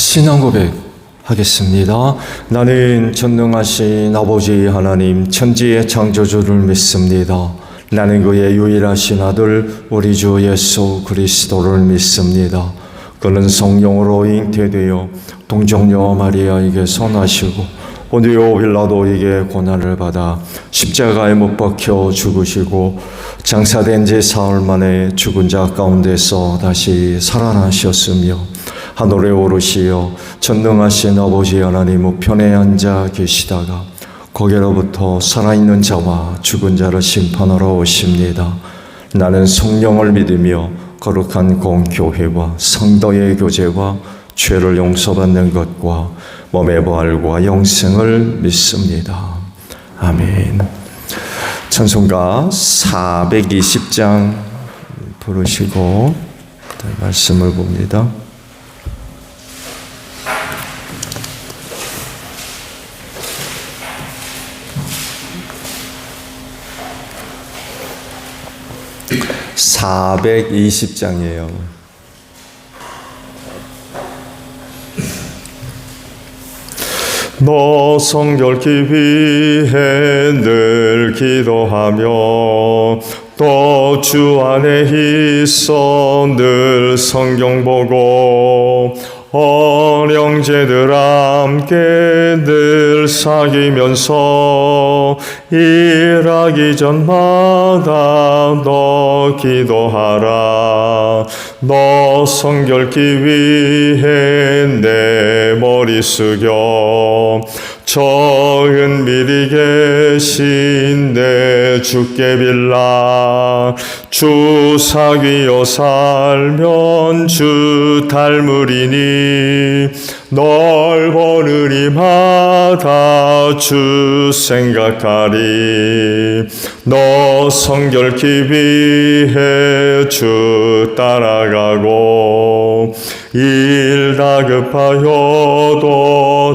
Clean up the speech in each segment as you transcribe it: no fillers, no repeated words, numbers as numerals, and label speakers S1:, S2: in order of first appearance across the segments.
S1: 신앙 고백 하겠습니다. 나는 전능하신 아버지 하나님 천지의 창조주를 믿습니다. 나는 그의 유일하신 아들 우리 주 예수 그리스도를 믿습니다. 그는 성령으로 잉태되어 동정녀 마리아에게서 나시고 본디오 빌라도에게 고난을 받아 십자가에 못 박혀 죽으시고 장사된 지 사흘 만에 죽은 자 가운데서 다시 살아나셨으며 하늘에 오르시어 전능하신 아버지 하나님 우편에 앉아 계시다가 거기로부터 살아있는 자와 죽은 자를 심판하러 오십니다. 나는 성령을 믿으며 거룩한 공교회와 성도의 교제와 죄를 용서받는 것과 몸의 부활과 영생을 믿습니다. 아멘. 찬송가 420장 부르시고 말씀을 봅니다. (420장이에요) 너 성결케 위해 늘 기도하며 또 주 안에 있어 늘 성경 보고 어령제들 함께 늘 사귀면서 일하기 전마다 너 기도하라. 너 성결케 위해 내 머리 숙여 저 은밀히 계신 내 주께 빌라. 주 사귀어 살면 주 닮으리니 널 보느니마다 주 생각하리. 너 성결케 위해 주 따라가고 일 다급하여도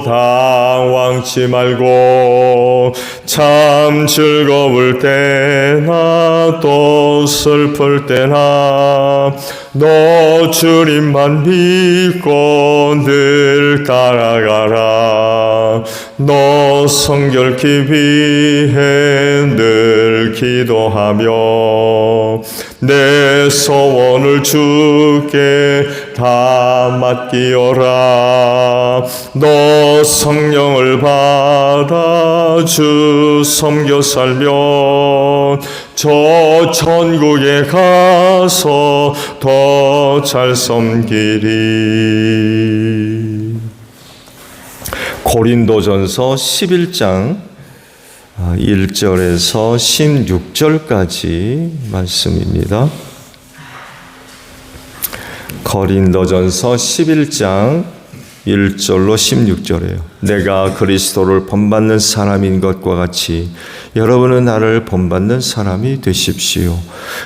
S1: 당황치 말고 참 즐거울 때나 또 슬플 때나 너 주님만 믿고 늘 따라가라. 너 성결케 위해 늘 기도하며 내 소원을 주께 다 맡기어라. 너 성령을 받아 주 섬겨 살면 저 천국에 가서 더 잘 섬기리. 고린도전서 11장 1절에서 16절까지 말씀입니다. 고린도전서 11장 1절로 16절이에요. 내가 그리스도를 본받는 사람인 것과 같이 여러분은 나를 본받는 사람이 되십시오.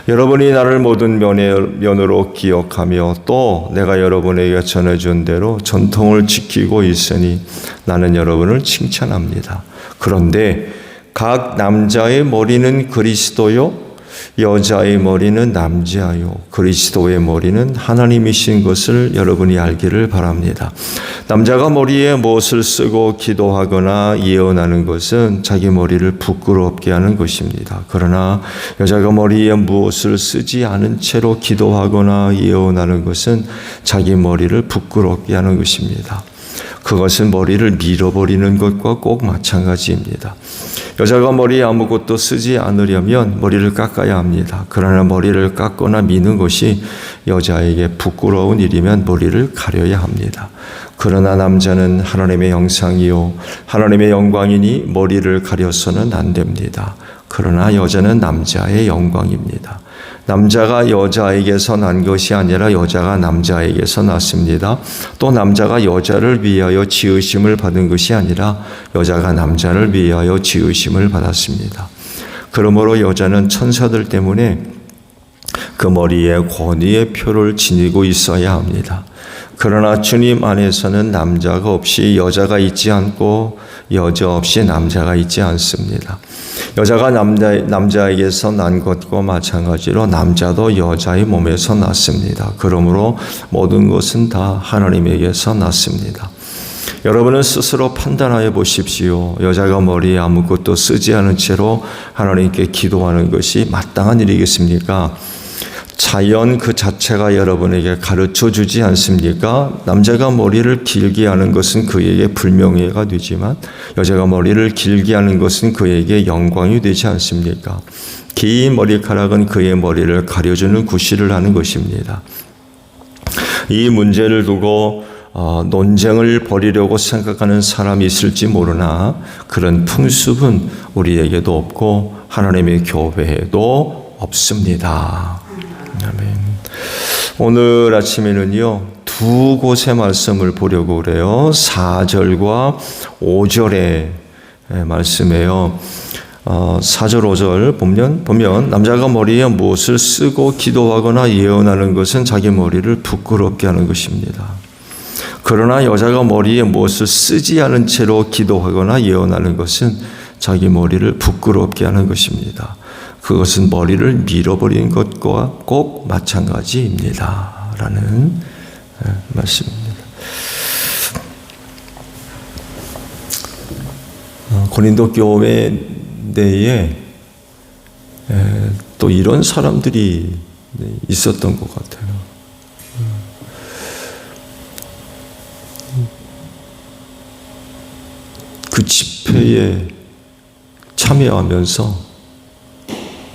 S1: 여러분이 나를 모든 면으로 기억하며 또 내가 여러분에게 전해준 대로 전통을 지키고 있으니 나는 여러분을 칭찬합니다. 그런데 각 남자의 머리는 그리스도요 여자의 머리는 남자요 그리스도의 머리는 하나님이신 것을 여러분이 알기를 바랍니다. 남자가 머리에 무엇을 쓰고 기도하거나 예언하는 것은 자기 머리를 부끄럽게 하는 것입니다. 그러나 여자가 머리에 무엇을 쓰지 않은 채로 기도하거나 예언하는 것은 자기 머리를 부끄럽게 하는 것입니다. 그것은 머리를 밀어버리는 것과 꼭 마찬가지입니다. 여자가 머리에 아무것도 쓰지 않으려면 머리를 깎아야 합니다. 그러나 머리를 깎거나 미는 것이 여자에게 부끄러운 일이면 머리를 가려야 합니다. 그러나 남자는 하나님의 형상이요 하나님의 영광이니 머리를 가려서는 안 됩니다. 그러나 여자는 남자의 영광입니다. 남자가 여자에게서 난 것이 아니라 여자가 남자에게서 났습니다. 또 남자가 여자를 위하여 지으심을 받은 것이 아니라 여자가 남자를 위하여 지으심을 받았습니다. 그러므로 여자는 천사들 때문에 그 머리에 권위의 표를 지니고 있어야 합니다. 그러나 주님 안에서는 남자가 없이 여자가 있지 않고 여자 없이 남자가 있지 않습니다. 여자가 남자에게서 난 것과 마찬가지로 남자도 여자의 몸에서 났습니다. 그러므로 모든 것은 다 하나님에게서 났습니다. 여러분은 스스로 판단하여 보십시오. 여자가 머리에 아무것도 쓰지 않은 채로 하나님께 기도하는 것이 마땅한 일이겠습니까? 자연 그 자체가 여러분에게 가르쳐 주지 않습니까? 남자가 머리를 길게 하는 것은 그에게 불명예가 되지만 여자가 머리를 길게 하는 것은 그에게 영광이 되지 않습니까? 긴 머리카락은 그의 머리를 가려주는 구실을 하는 것입니다. 이 문제를 두고 논쟁을 벌이려고 생각하는 사람이 있을지 모르나 그런 풍습은 우리에게도 없고 하나님의 교회에도 없습니다. 아멘. 오늘 아침에는요, 두 곳의 말씀을 보려고 그래요. 4절과 5절의 말씀이에요. 4절 5절 보면 남자가 머리에 무엇을 쓰고 기도하거나 예언하는 것은 자기 머리를 부끄럽게 하는 것입니다. 그러나 여자가 머리에 무엇을 쓰지 않은 채로 기도하거나 예언하는 것은 자기 머리를 부끄럽게 하는 것입니다. 그것은 머리를 밀어버리는 것과 꼭 마찬가지입니다. 라는 말씀입니다. 고린도 교회 내에 또 이런 사람들이 있었던 것 같아요. 그 집회에 참여하면서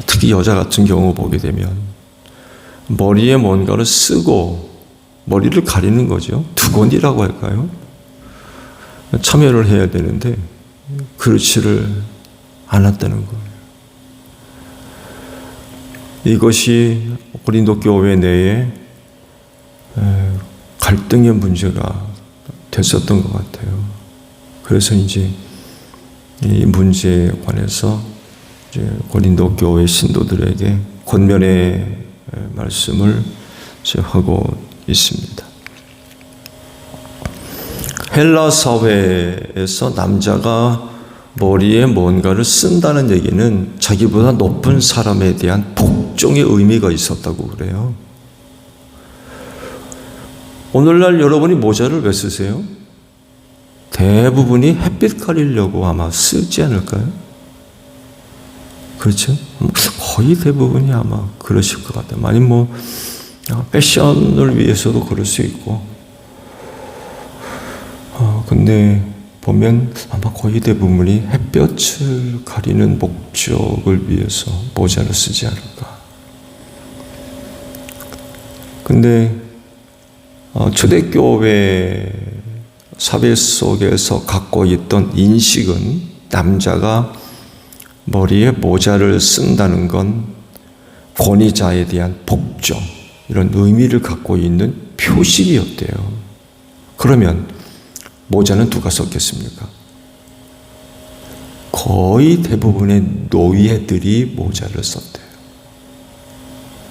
S1: 특히 여자 같은 경우 보게 되면 머리에 뭔가를 쓰고 머리를 가리는 거죠. 두건이라고 할까요? 참여를 해야 되는데 그렇지를 않았다는 거예요. 이것이 고린도 교회 내에 갈등의 문제가 됐었던 것 같아요. 그래서 이제 이 문제에 관해서 이제 고린도 교회 신도들에게 권면의 말씀을 하고 있습니다. 헬라 사회에서 남자가 머리에 뭔가를 쓴다는 얘기는 자기보다 높은 사람에 대한 복종의 의미가 있었다고 그래요. 오늘날 여러분이 모자를 왜 쓰세요? 대부분이 햇빛 가리려고 아마 쓰지 않을까요? 그렇죠? 거의 대부분이 아마 그러실 것 같아요. 아니면 패션을 위해서도 그럴 수 있고. 근데 보면 아마 거의 대부분이 햇볕을 가리는 목적을 위해서 모자를 쓰지 않을까. 근데 초대교회 사회 속에서 갖고 있던 인식은 남자가 머리에 모자를 쓴다는 건 권위자에 대한 복종, 이런 의미를 갖고 있는 표식이었대요. 그러면 모자는 누가 썼겠습니까? 거의 대부분의 노예들이 모자를 썼대요.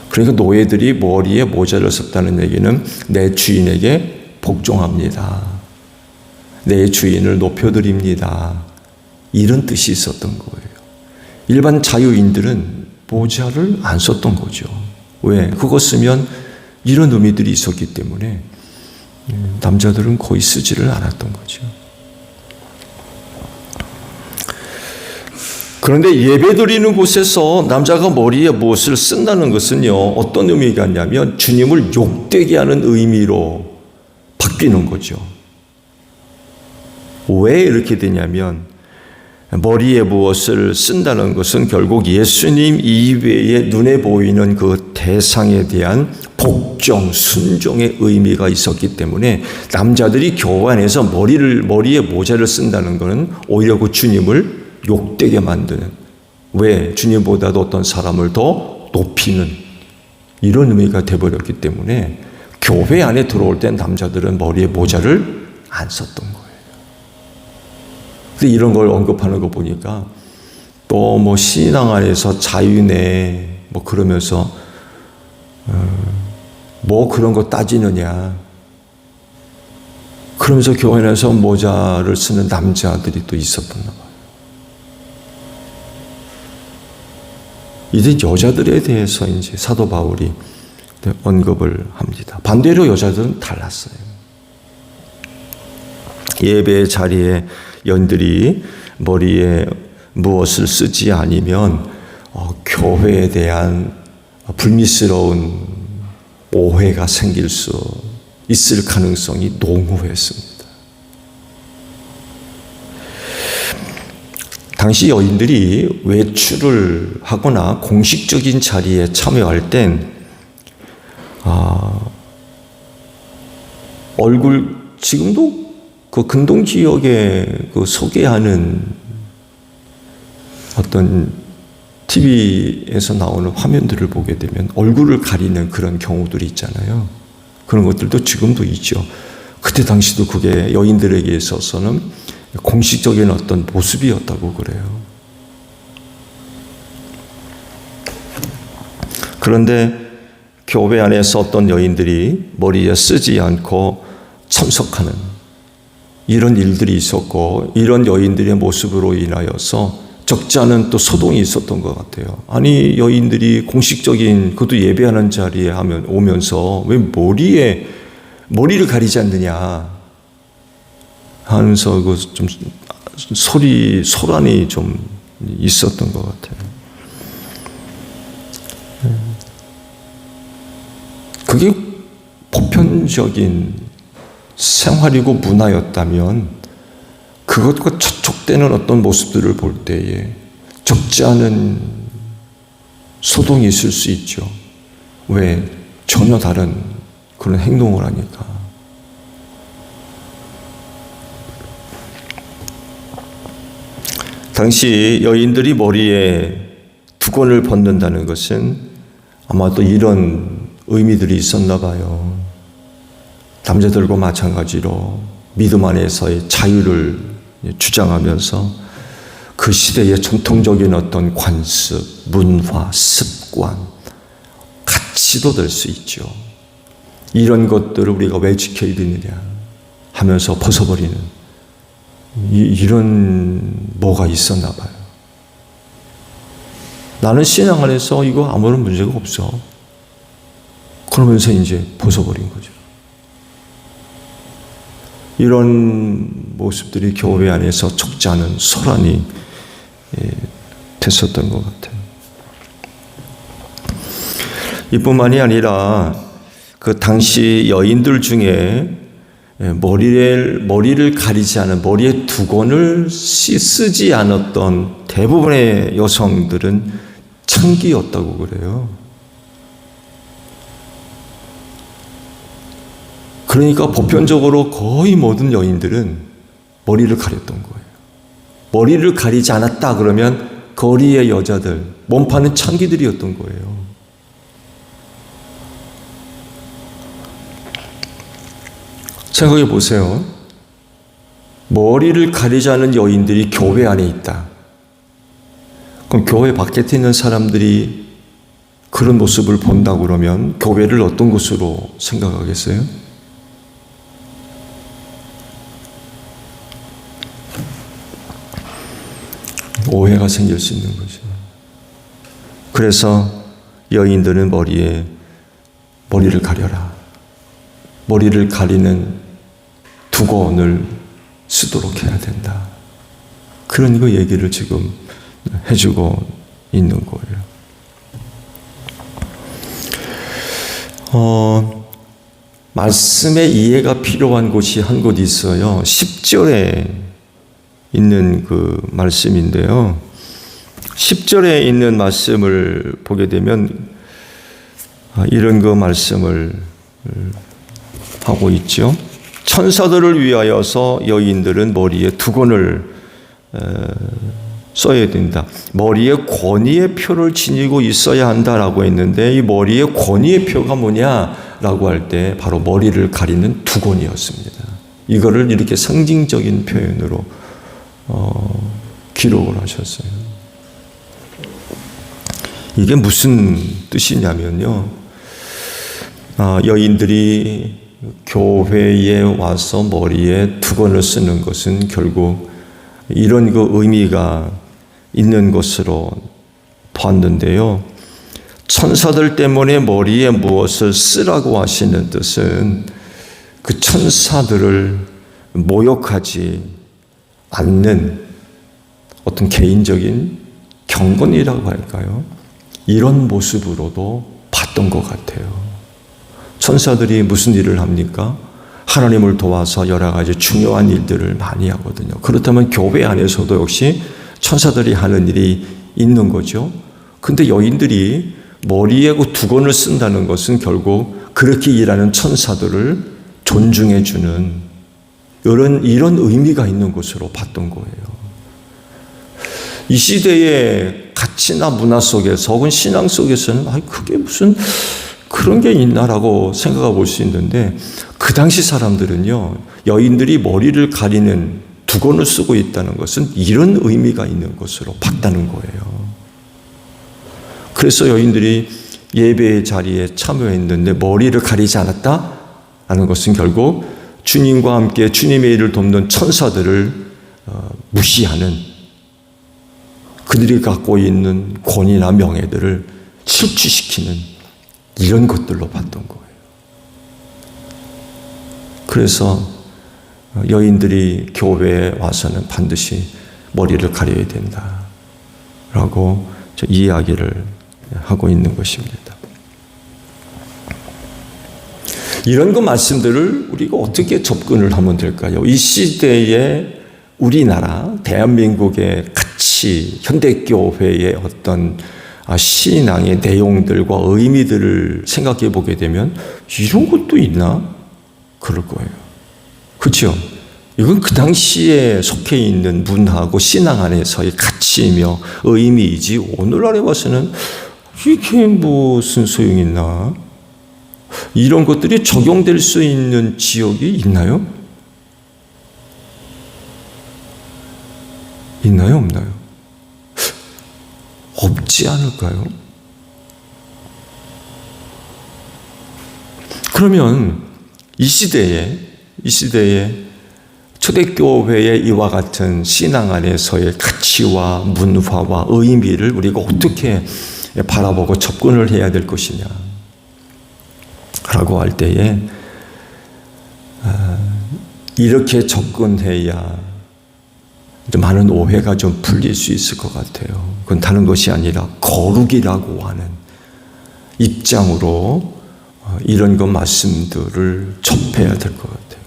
S1: 그러니까 노예들이 머리에 모자를 썼다는 얘기는 내 주인에게 복종합니다. 내 주인을 높여드립니다. 이런 뜻이 있었던 거예요. 일반 자유인들은 모자를 안 썼던 거죠. 왜? 그거 쓰면 이런 의미들이 있었기 때문에 남자들은 거의 쓰지를 않았던 거죠. 그런데 예배드리는 곳에서 남자가 머리에 무엇을 쓴다는 것은요, 어떤 의미가 있냐면 주님을 욕되게 하는 의미로 바뀌는 거죠. 왜 이렇게 되냐면 머리에 무엇을 쓴다는 것은 결국 예수님 이외에 눈에 보이는 그 대상에 대한 복종, 순종의 의미가 있었기 때문에 남자들이 교회 안에서 머리에 모자를 쓴다는 것은 오히려 그 주님을 욕되게 만드는, 왜? 주님보다도 어떤 사람을 더 높이는 이런 의미가 되어버렸기 때문에 교회 안에 들어올 땐 남자들은 머리에 모자를 안 썼던 거예요. 근데 이런 걸 언급하는 거 보니까 또 뭐 신앙 안에서 자유네 뭐 그러면서 뭐 그런 거 따지느냐, 그러면서 교회 안에서 모자를 쓰는 남자들이 또 있었던 봐요. 이제 여자들에 대해서 이제 사도 바울이 언급을 합니다. 반대로 여자들은 달랐어요. 예배 자리에 여인들이 머리에 무엇을 쓰지 않으면 교회에 대한 불미스러운 오해가 생길 수 있을 가능성이 농후했습니다. 당시 여인들이 외출을 하거나 공식적인 자리에 참여할 땐 얼굴, 지금도 그 근동 지역에 그 소개하는 어떤 TV에서 나오는 화면들을 보게 되면 얼굴을 가리는 그런 경우들이 있잖아요. 그런 것들도 지금도 있죠. 그때 당시도 그게 여인들에게 있어서는 공식적인 어떤 모습이었다고 그래요. 그런데 교회 안에서 어떤 여인들이 머리에 쓰지 않고 참석하는 이런 일들이 있었고, 이런 여인들의 모습으로 인하여서 적지 않은 또 소동이 있었던 것 같아요. 아니, 여인들이 공식적인 그것도 예배하는 자리에 오면서 왜 머리를 가리지 않느냐 하면서 그 좀 소란이 좀 있었던 것 같아요. 그게 보편적인 생활이고 문화였다면 그것과 접촉되는 어떤 모습들을 볼 때에 적지 않은 소동이 있을 수 있죠. 왜? 전혀 다른 그런 행동을 하니까. 당시 여인들이 머리에 두건을 벗는다는 것은 아마도 이런 의미들이 있었나 봐요. 남자들과 마찬가지로 믿음 안에서의 자유를 주장하면서 그 시대의 전통적인 어떤 관습, 문화, 습관, 가치도 될 수 있죠. 이런 것들을 우리가 왜 지켜야 되느냐 하면서 벗어버리는 이런 뭐가 있었나 봐요. 나는 신앙 안에서 이거 아무런 문제가 없어. 그러면서 이제 벗어버린 거죠. 이런 모습들이 교회 안에서 적지 않은 소란이 됐었던 것 같아요. 이뿐만이 아니라 그 당시 여인들 중에 머리를 가리지 않은, 머리에 두건을 쓰지 않았던 대부분의 여성들은 창기였다고 그래요. 그러니까 보편적으로 거의 모든 여인들은 머리를 가렸던 거예요. 머리를 가리지 않았다 그러면 거리의 여자들, 몸파는 창기들이었던 거예요. 생각해 보세요. 머리를 가리지 않은 여인들이 교회 안에 있다. 그럼 교회 밖에 있는 사람들이 그런 모습을 본다 그러면 교회를 어떤 곳으로 생각하겠어요? 오해가 생길 수 있는 거죠. 그래서 여인들은 머리를 가려라. 머리를 가리는 두건을 쓰도록 해야 된다. 그런 거 얘기를 지금 해주고 있는 거예요. 말씀의 이해가 필요한 곳이 한 곳 있어요. 10절에 있는 그 말씀인데요. 10절에 있는 말씀을 보게 되면 이런 그 말씀을 하고 있죠. 천사들을 위하여서 여인들은 머리에 두건을 써야 된다. 머리에 권위의 표를 지니고 있어야 한다라고 했는데, 이 머리에 권위의 표가 뭐냐라고 할 때 바로 머리를 가리는 두건이었습니다. 이거를 이렇게 상징적인 표현으로 기록을 하셨어요. 이게 무슨 뜻이냐면요, 여인들이 교회에 와서 머리에 두건을 쓰는 것은 결국 이런 그 의미가 있는 것으로 봤는데요. 천사들 때문에 머리에 무엇을 쓰라고 하시는 뜻은 그 천사들을 모욕하지 않는 어떤 개인적인 경건이라고 할까요? 이런 모습으로도 봤던 것 같아요. 천사들이 무슨 일을 합니까? 하나님을 도와서 여러 가지 중요한 일들을 많이 하거든요. 그렇다면 교회 안에서도 역시 천사들이 하는 일이 있는 거죠. 근데 여인들이 머리에 그 두건을 쓴다는 것은 결국 그렇게 일하는 천사들을 존중해주는 이런 의미가 있는 것으로 봤던 거예요. 이 시대의 가치나 문화 속에서 혹은 신앙 속에서는 그게 무슨 그런 게 있나라고 생각해 볼 수 있는데 그 당시 사람들은요, 여인들이 머리를 가리는 두건을 쓰고 있다는 것은 이런 의미가 있는 것으로 봤다는 거예요. 그래서 여인들이 예배의 자리에 참여했는데 머리를 가리지 않았다? 라는 것은 결국 주님과 함께 주님의 일을 돕는 천사들을 무시하는 그들이 갖고 있는 권위나 명예들을 실추시키는 이런 것들로 봤던 거예요. 그래서 여인들이 교회에 와서는 반드시 머리를 가려야 된다라고 이야기를 하고 있는 것입니다. 이런 그 말씀들을 우리가 어떻게 접근을 하면 될까요? 이 시대에 우리나라 대한민국의 가치, 현대교회의 어떤 신앙의 내용들과 의미들을 생각해 보게 되면 이런 것도 있나? 그럴 거예요. 그렇죠? 이건 그 당시에 속해 있는 문화고 신앙 안에서의 가치이며 의미이지 오늘날에 봐서는 이게 무슨 소용이 있나? 이런 것들이 적용될 수 있는 지역이 있나요? 있나요? 없나요? 없지 않을까요? 그러면 이 시대에 초대교회의 이와 같은 신앙 안에서의 가치와 문화와 의미를 우리가 어떻게 바라보고 접근을 해야 될 것이냐 라고 할 때에 이렇게 접근해야 많은 오해가 좀 풀릴 수 있을 것 같아요. 그건 다른 것이 아니라 거룩이라고 하는 입장으로 이런 것 말씀들을 접해야 될 것 같아요.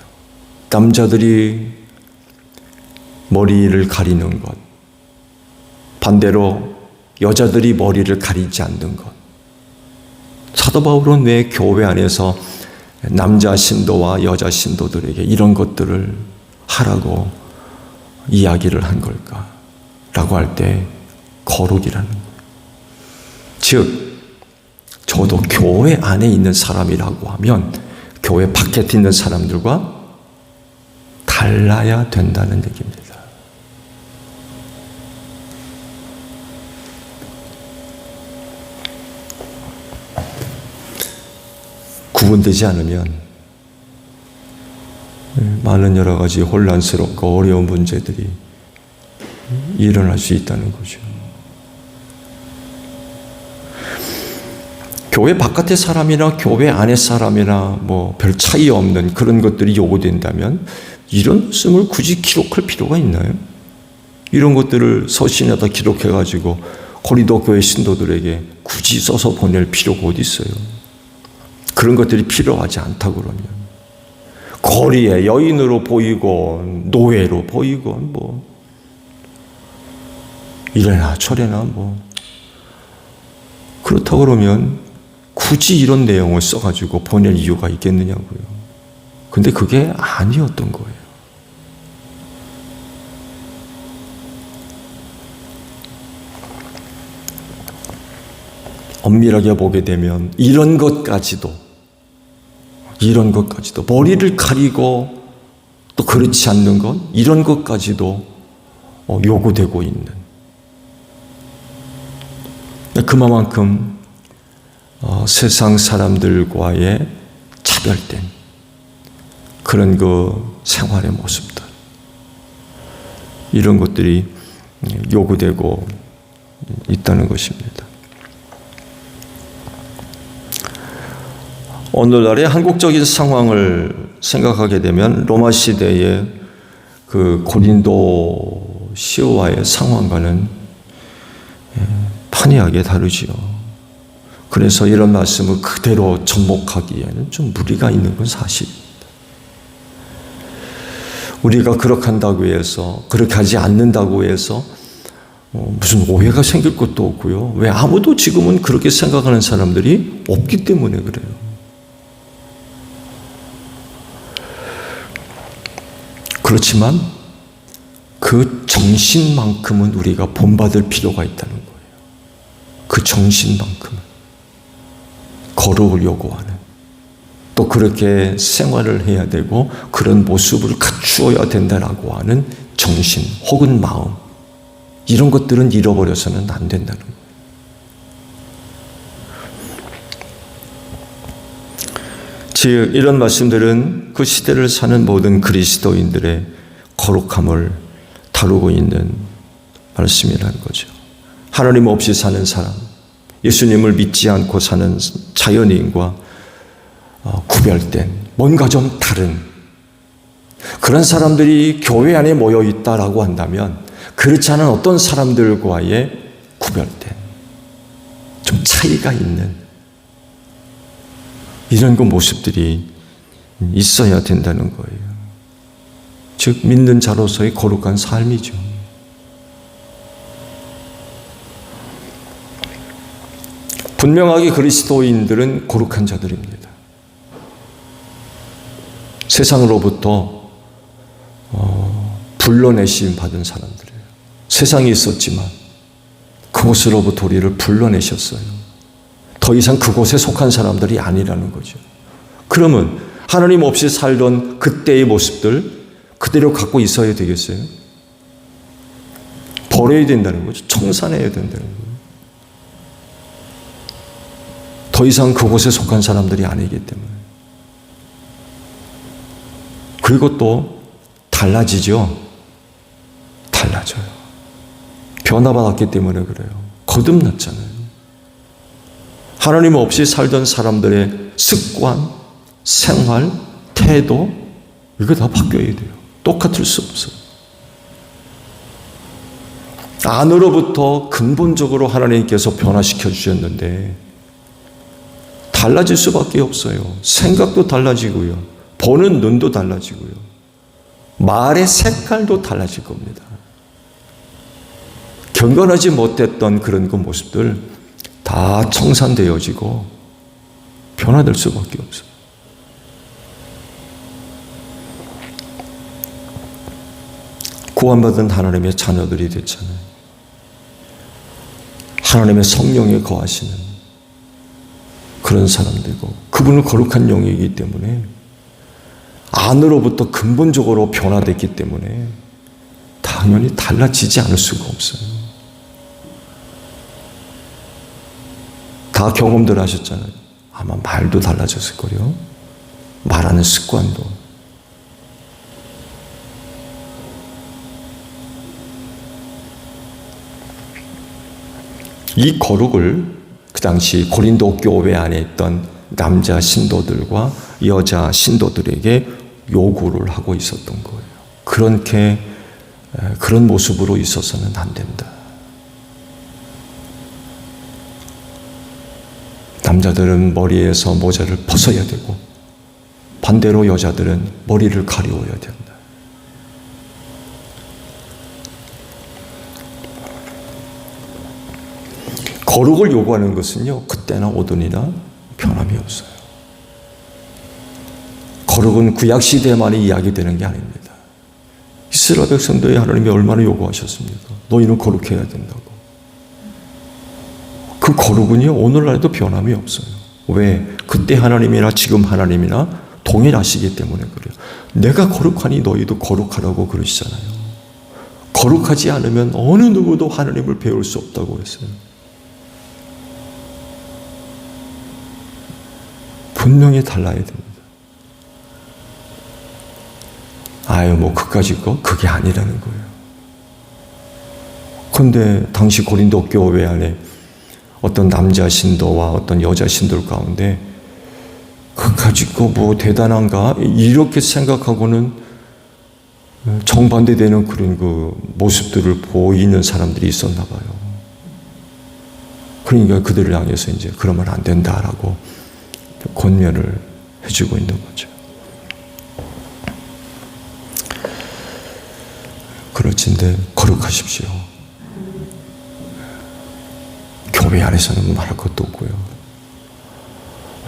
S1: 남자들이 머리를 가리는 것, 반대로 여자들이 머리를 가리지 않는 것. 사도 바울은 왜 교회 안에서 남자 신도와 여자 신도들에게 이런 것들을 하라고 이야기를 한 걸까? 라고 할 때 거룩이라는 거예요. 즉, 저도 교회 안에 있는 사람이라고 하면 교회 밖에 있는 사람들과 달라야 된다는 얘기입니다. 구분되지 않으면 많은 여러 가지 혼란스럽고 어려운 문제들이 일어날 수 있다는 거죠. 교회 바깥의 사람이나 교회 안의 사람이나 뭐 별 차이 없는 그런 것들이 요구된다면 이런 것을 굳이 기록할 필요가 있나요? 이런 것들을 서신에다 기록해가지고 고린도 교회 신도들에게 굳이 써서 보낼 필요가 어디 있어요? 그런 것들이 필요하지 않다 그러면 거리에 여인으로 보이건 노예로 보이건 뭐 이래나 저래나 뭐 그렇다 그러면 굳이 이런 내용을 써가지고 보낼 이유가 있겠느냐고요. 근데 그게 아니었던 거예요. 엄밀하게 보게 되면 이런 것까지도 머리를 가리고 또 그렇지 않는 것 이런 것까지도 요구되고 있는 그만큼 세상 사람들과의 차별된 그런 그 생활의 모습들, 이런 것들이 요구되고 있다는 것입니다. 오늘날의 한국적인 상황을 생각하게 되면 로마 시대의 그 고린도 시와의 상황과는 판이하게 다르지요. 그래서 이런 말씀을 그대로 접목하기에는 좀 무리가 있는 건 사실입니다. 우리가 그렇게 한다고 해서, 그렇게 하지 않는다고 해서 무슨 오해가 생길 것도 없고요. 왜 아무도 지금은 그렇게 생각하는 사람들이 없기 때문에 그래요. 그렇지만 그 정신만큼은 우리가 본받을 필요가 있다는 거예요. 그 정신만큼은. 거룩을 요구하는, 또 그렇게 생활을 해야 되고 그런 모습을 갖추어야 된다라고 하는 정신 혹은 마음, 이런 것들은 잃어버려서는 안 된다는 거예요. 즉 이런 말씀들은 그 시대를 사는 모든 그리스도인들의 거룩함을 다루고 있는 말씀이라는 거죠. 하나님 없이 사는 사람, 예수님을 믿지 않고 사는 자연인과 구별된 뭔가 좀 다른 그런 사람들이 교회 안에 모여 있다라고 한다면, 그렇지 않은 어떤 사람들과의 구별된 좀 차이가 있는 이런 그 모습들이 있어야 된다는 거예요. 즉 믿는 자로서의 거룩한 삶이죠. 분명하게 그리스도인들은 거룩한 자들입니다. 세상으로부터 불러내심 받은 사람들이에요. 세상에 있었지만 그곳으로부터 우리를 불러내셨어요. 더 이상 그곳에 속한 사람들이 아니라는 거죠. 그러면 하나님 없이 살던 그때의 모습들 그대로 갖고 있어야 되겠어요? 버려야 된다는 거죠. 청산해야 된다는 거예요. 더 이상 그곳에 속한 사람들이 아니기 때문에. 그리고 또 달라지죠. 달라져요. 변화받았기 때문에 그래요. 거듭났잖아요. 하나님 없이 살던 사람들의 습관, 생활, 태도, 이거 다 바뀌어야 돼요. 똑같을 수 없어요. 안으로부터 근본적으로 하나님께서 변화시켜 주셨는데 달라질 수밖에 없어요. 생각도 달라지고요. 보는 눈도 달라지고요. 말의 색깔도 달라질 겁니다. 경건하지 못했던 그런 그 모습들 다 청산되어지고 변화될 수밖에 없어요. 구원받은 하나님의 자녀들이 됐잖아요. 하나님의 성령에 거하시는 그런 사람들이고, 그분은 거룩한 영이기 때문에 안으로부터 근본적으로 변화됐기 때문에 당연히 달라지지 않을 수가 없어요. 다 경험들 하셨잖아요. 아마 말도 달라졌을 거예요. 말하는 습관도. 이 거룩을 그 당시 고린도 교회 안에 있던 남자 신도들과 여자 신도들에게 요구를 하고 있었던 거예요. 그런 모습으로 있어서는 안 된다. 남자들은 머리에서 모자를 벗어야 되고 반대로 여자들은 머리를 가리워야 된다. 거룩을 요구하는 것은요, 그때나 오늘이나 변함이 없어요. 거룩은 구약시대에만이 이야기되는 게 아닙니다. 이스라엘 백성들이 하나님이 얼마나 요구하셨습니까? 너희는 거룩해야 된다고. 그 거룩은요, 오늘날에도 변함이 없어요. 왜? 그때 하나님이나 지금 하나님이나 동일하시기 때문에 그래요. 내가 거룩하니 너희도 거룩하라고 그러시잖아요. 거룩하지 않으면 어느 누구도 하나님을 배울 수 없다고 했어요. 분명히 달라야 됩니다. 달라요. 뭐 그까짓 거? 그게 아니라는 거예요. 그런데 당시 고린도 교회 안에 어떤 남자 신도와 어떤 여자 신도들 가운데 그까짓 거 뭐 대단한가? 이렇게 생각하고는 정반대되는 그런 그 모습들을 보이는 사람들이 있었나 봐요. 그러니까 그들을 향해서 이제 그러면 안 된다라고 권면을 해주고 있는 거죠. 그렇진데 거룩하십시오. 교회 안에서는 말할 것도 없고요.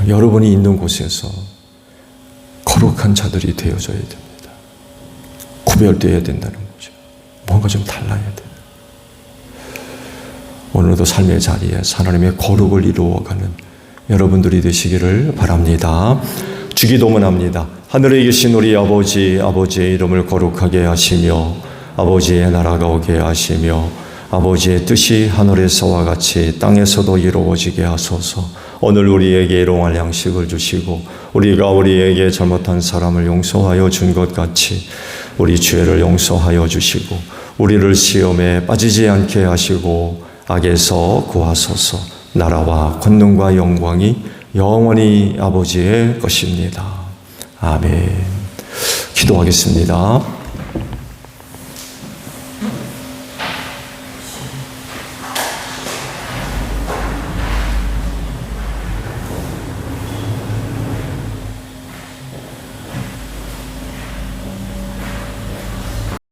S1: 여러분이 있는 곳에서 거룩한 자들이 되어져야 됩니다. 구별되어야 된다는 거죠. 뭔가 좀 달라야 돼요. 오늘도 삶의 자리에 하나님의 거룩을 이루어가는 여러분들이 되시기를 바랍니다. 주기도문 합니다. 하늘에 계신 우리 아버지, 아버지의 이름을 거룩하게 하시며 아버지의 나라가 오게 하시며 아버지의 뜻이 하늘에서와 같이 땅에서도 이루어지게 하소서. 오늘 우리에게 일용할 양식을 주시고 우리가 우리에게 잘못한 사람을 용서하여 준 것 같이 우리 죄를 용서하여 주시고 우리를 시험에 빠지지 않게 하시고 악에서 구하소서. 나라와 권능과 영광이 영원히 아버지의 것입니다. 아멘. 기도하겠습니다.